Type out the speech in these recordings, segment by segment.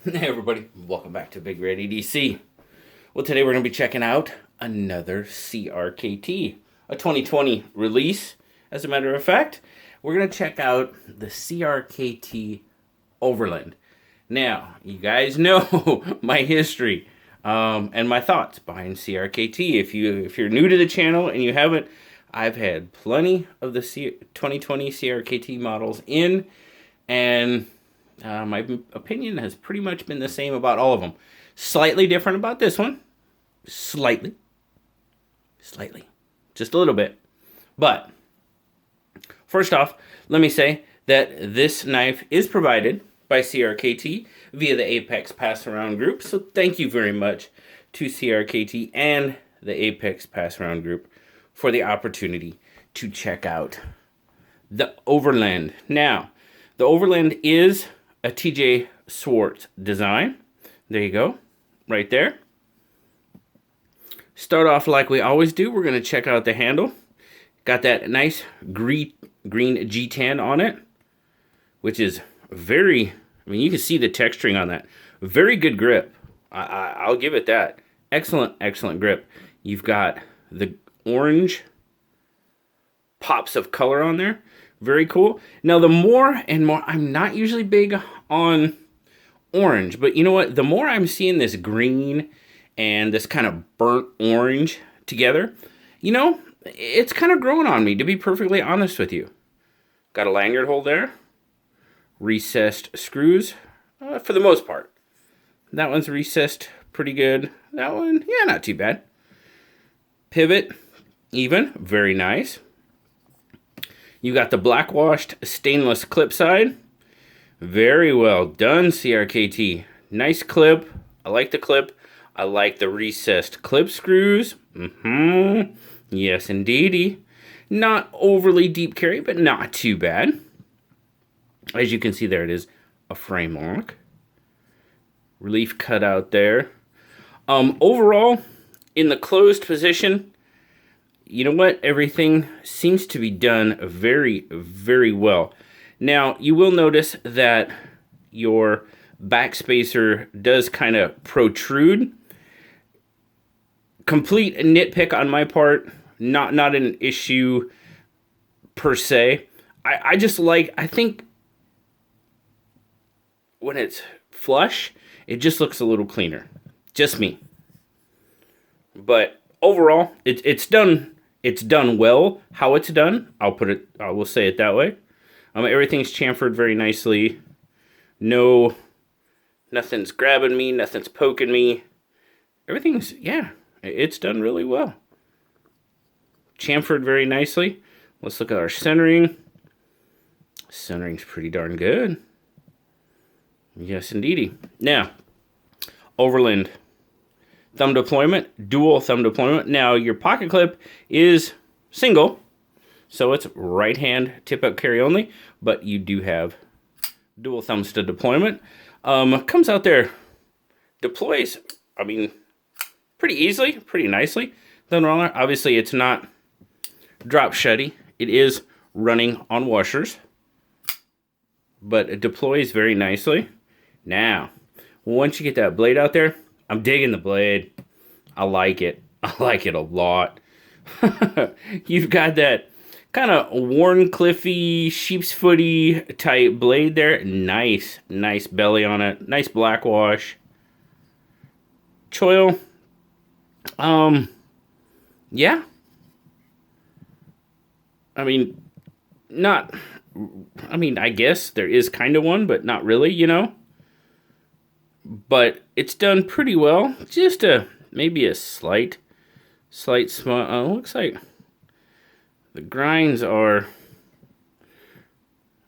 Hey everybody, welcome back to BigRedEDC. Well, today we're going to be checking out another CRKT, a 2020 release. As a matter of fact, we're going to check out the CRKT Overland. Now, you guys know my history and my thoughts behind CRKT. If you're new to the channel and you haven't, I've had plenty of the 2020 CRKT models in, and my opinion has pretty much been the same about all of them. Slightly different about this one. Slightly. Just a little bit. But, first off, let me say that this knife is provided by CRKT via the Apex Pass-Around Group. So thank you very much to CRKT and the Apex Pass-Around Group for the opportunity to check out the Overland. Now, the Overland is a TJ Schwarz design. There you go, right there. Start off like we always do. We're going to check out the handle. Got that nice green G10 on it, which is very, I mean, you can see the texturing on that. Very good grip. I'll give it that. Excellent grip. You've got the orange pops of color on there. Very cool. Now, the more and more, I'm not usually big on orange, but you know what? The more I'm seeing this green and this kind of burnt orange together, you know, it's kind of growing on me, to be perfectly honest with you. Got a lanyard hole there. Recessed screws, for the most part. That one's recessed pretty good. That one, yeah, not too bad. Pivot, even, very nice. You got the black washed stainless clip side. Very well done, CRKT. Nice clip. I like the clip. I like the recessed clip screws. Yes, indeedy. Not overly deep carry, but not too bad. As you can see, there it is, a frame lock. Relief cutout there. Overall, in the closed position, you know what? Everything seems to be done very well. Now, you will notice that your back spacer does kind of protrude. Complete nitpick on my part. Not an issue per se. I just like, I think when it's flush, it just looks a little cleaner. Just me. But overall, it's done. It's done well. How it's done, I will say it that way. Everything's chamfered very nicely. Nothing's grabbing me. Nothing's poking me. Everything's, yeah, it's done really well. Chamfered very nicely. Let's look at our centering. Centering's pretty darn good. Yes, indeedy. Now, Overland. Thumb deployment, dual thumb deployment. Now, your pocket clip is single, so it's right hand tip up carry only, but you do have dual thumb stud deployment. Comes out there, deploys, I mean, pretty easily, pretty nicely. Then obviously it's not drop shutty. It is running on washers, but it deploys very nicely. Now, once you get that blade out there, I'm digging the blade. I like it. I like it a lot. You've got that kind of wharncliffe, sheep's footy type blade there. Nice belly on it. Nice black wash. Choil. Yeah. I guess there is kind of one, but not really, you know. But it's done pretty well. Just maybe a slight small. Looks like the grinds are.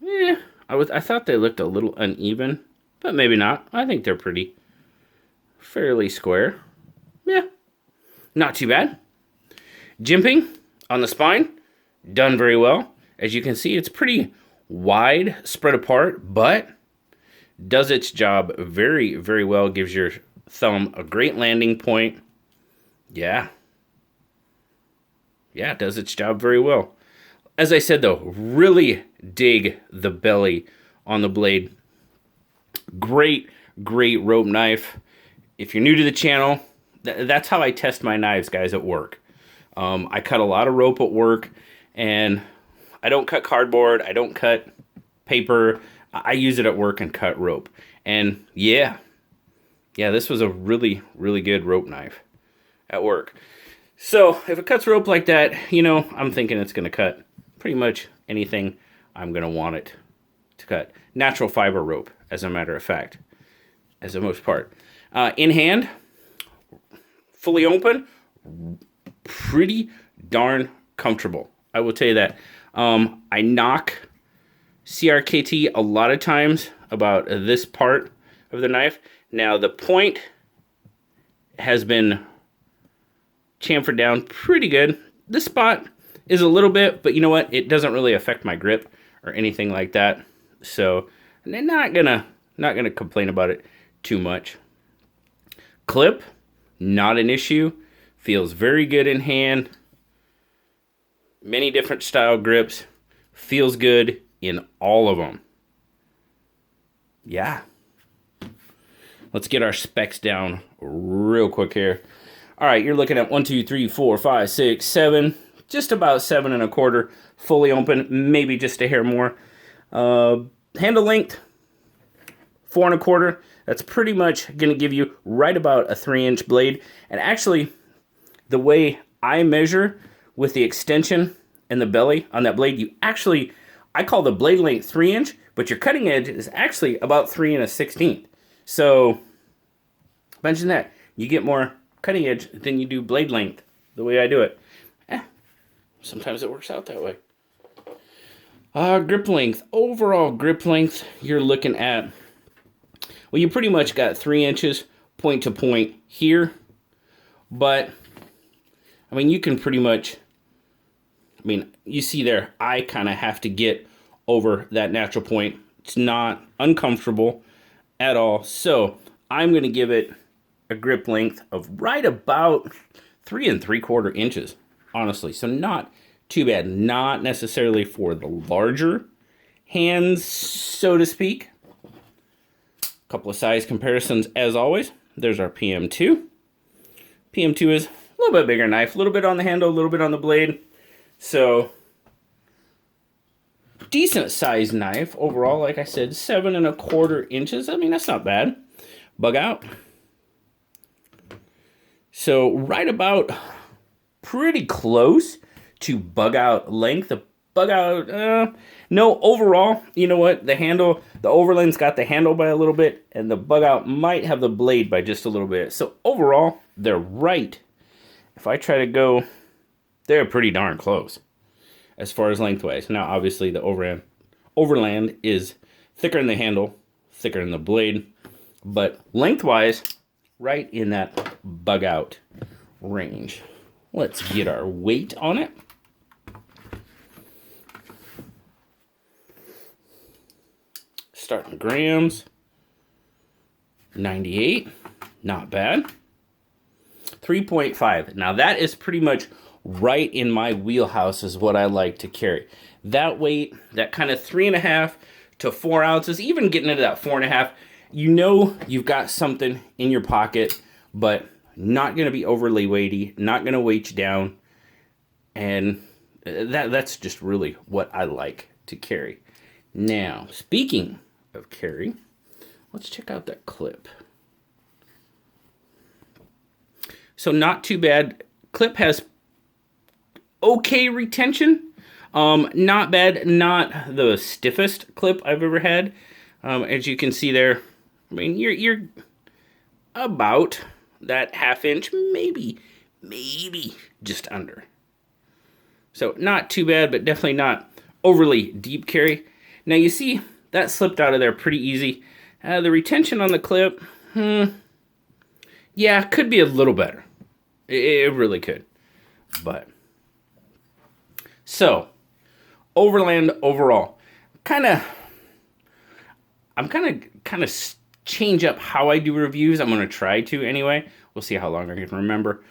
Yeah, I thought they looked a little uneven, but maybe not. I think they're fairly square. Yeah, not too bad. Jimping on the spine, done very well. As you can see, it's pretty wide, spread apart, but does its job very well. Gives your thumb a great landing point. Yeah, does its job very well. As I said, though, really dig the belly on the blade. Great great rope knife. If you're new to the channel, that's how I test my knives, guys, at work. I cut a lot of rope at work, and I don't cut cardboard. I don't cut paper. I use it at work and cut rope. And yeah, this was a really, really good rope knife at work. So if it cuts rope like that, you know, I'm thinking it's going to cut pretty much anything I'm going to want it to cut. Natural fiber rope, as a matter of fact, as the most part. In hand, fully open, pretty darn comfortable. I will tell you that. I knock CRKT a lot of times about this part of the knife. Now the point has been chamfered down pretty good. This spot is a little bit, but you know what? It doesn't really affect my grip or anything like that. So I'm not gonna complain about it too much. Clip, not an issue. Feels very good in hand. Many different style grips. Feels good in all of them. Yeah. Let's get our specs down real quick here. All right, you're looking at 1, 2, 3, 4, 5, 6, 7. Just about 7 1/4. Fully open, maybe just a hair more. Handle length, 4 1/4. That's pretty much going to give you right about a 3-inch blade. And actually, the way I measure with the extension and the belly on that blade, I call the blade length 3-inch, but your cutting edge is actually about 3 1/16. So, imagine that. You get more cutting edge than you do blade length, the way I do it. Sometimes it works out that way. Grip length. Overall grip length, you're looking at, well, you pretty much got 3 inches point to point here. But, I mean, you can pretty much, you see there, I kind of have to get over that natural point. It's not uncomfortable at all. So, I'm going to give it a grip length of right about 3 3/4 inches, honestly. So, not too bad. Not necessarily for the larger hands, so to speak. Couple of size comparisons as always. There's our PM2. PM2 is a little bit bigger knife, a little bit on the handle, a little bit on the blade. So, decent sized knife overall. Like I said, 7 1/4 inches. I mean, that's not bad. Bug out. So, right about pretty close to bug out length. The bug out, no, overall, you know what? The handle, the Overland's got the handle by a little bit, and the bug out might have the blade by just a little bit. So overall, they're right. If I try to go, they're pretty darn close as far as lengthwise. Now, obviously, the Overland is thicker in the handle, thicker in the blade, but lengthwise, right in that bug out range. Let's get our weight on it. Starting grams, 98, not bad. 3.5. Now that is pretty much right in my wheelhouse is what I like to carry. That weight, that kind of 3.5 to 4 ounces, even getting into that 4.5, you know you've got something in your pocket, but not going to be overly weighty, not going to weight you down, and that's just really what I like to carry. Now, speaking of carry, let's check out that clip. So not too bad. Clip has okay retention. Not bad. Not the stiffest clip I've ever had. As you can see there, I mean, you're about that 1/2 inch, maybe just under. So not too bad, but definitely not overly deep carry. Now you see that slipped out of there pretty easy. The retention on the clip, yeah, could be a little better. It really could. But so Overland overall, I'm kind of change up how I do reviews. I'm going to try to anyway. We'll see how long I can remember.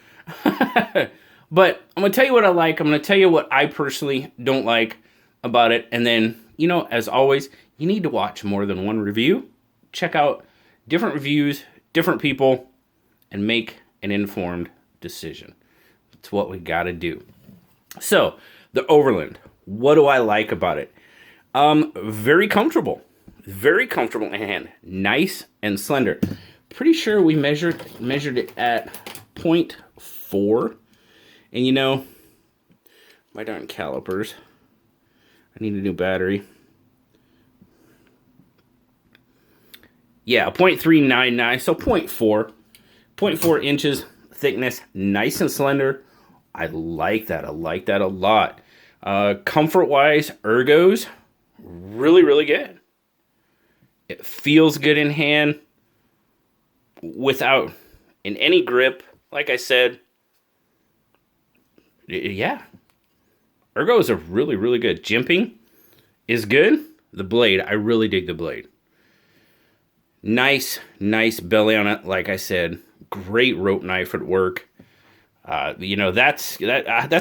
But I'm going to tell you what I like. I'm going to tell you what I personally don't like about it. And then, you know, as always, you need to watch more than one review. Check out different reviews, different people, and make an informed decision. That's what we got to do. So, the Overland. What do I like about it? Very comfortable. Very comfortable in hand. Nice and slender. Pretty sure we measured it at 0.4. And you know, my darn calipers. I need a new battery. Yeah, 0.399, so 0.4. 0.4 inches thickness, nice and slender. I like that. I like that a lot. Comfort-wise, ergos, really, really good. It feels good in hand without in any grip. Like I said, yeah. Ergos are really, really good. Jimping is good. The blade, I really dig the blade. Nice belly on it. Like I said, great rope knife at work. You know, that's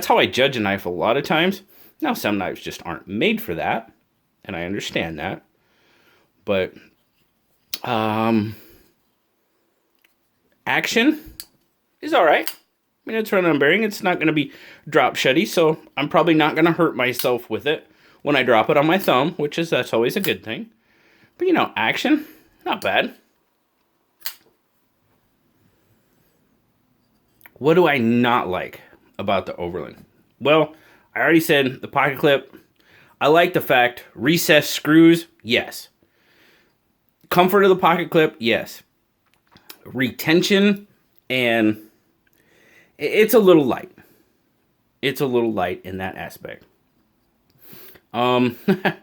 how I judge a knife a lot of times. Now, some knives just aren't made for that, and I understand that. But action is all right. I mean, it's running on bearing. It's not going to be drop shutty, so I'm probably not going to hurt myself with it when I drop it on my thumb, that's always a good thing. But, you know, action, not bad. What do I not like about the Overland? Well, I already said the pocket clip. I like the fact recessed screws, yes. Comfort of the pocket clip, yes. Retention, and it's a little light. It's a little light in that aspect. The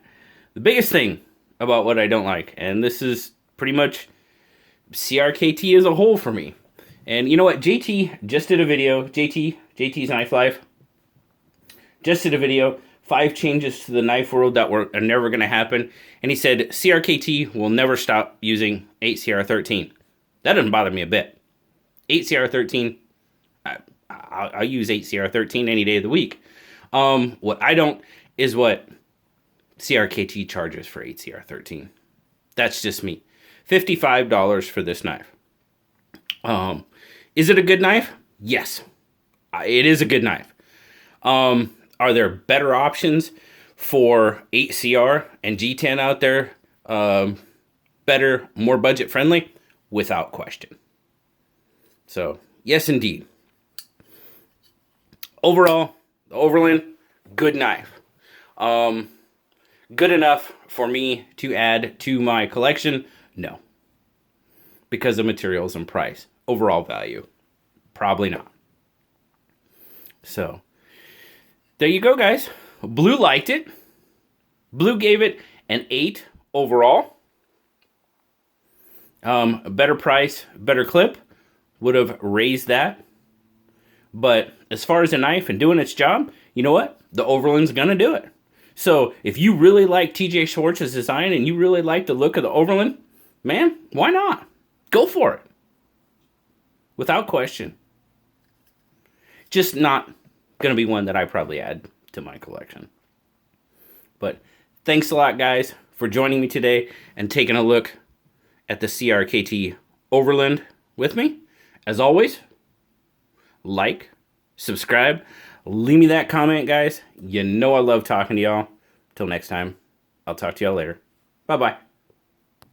biggest thing about what I don't like, and this is pretty much CRKT as a whole for me. And you know what? JT just did a video. JT's Knife Life just did a video. 5 changes to the knife world that are never going to happen. And he said CRKT will never stop using 8CR13. That doesn't bother me a bit. 8CR13, I'll use 8CR13 any day of the week. What I don't is what CRKT charges for 8CR13. That's just me. $55 for this knife. Is it a good knife? Yes. It is a good knife. Are there better options for 8CR and G10 out there? Better, more budget friendly? Without question. So, yes indeed. Overall, the Overland, good knife. Good enough for me to add to my collection? No. Because of materials and price. Overall value, probably not. So, there you go, guys. Blue liked it. Blue gave it an 8 overall. A better price, better clip would have raised that. But as far as a knife and doing its job, you know what? The Overland's gonna do it. So if you really like TJ Schwarz's design and you really like the look of the Overland, man, why not? Go for it. Without question. Just not going to be one that I probably add to my collection. But thanks a lot, guys, for joining me today and taking a look at the CRKT Overland with me. As always, like, subscribe, leave me that comment, guys. You know I love talking to y'all. Till next time, I'll talk to y'all later. Bye-bye.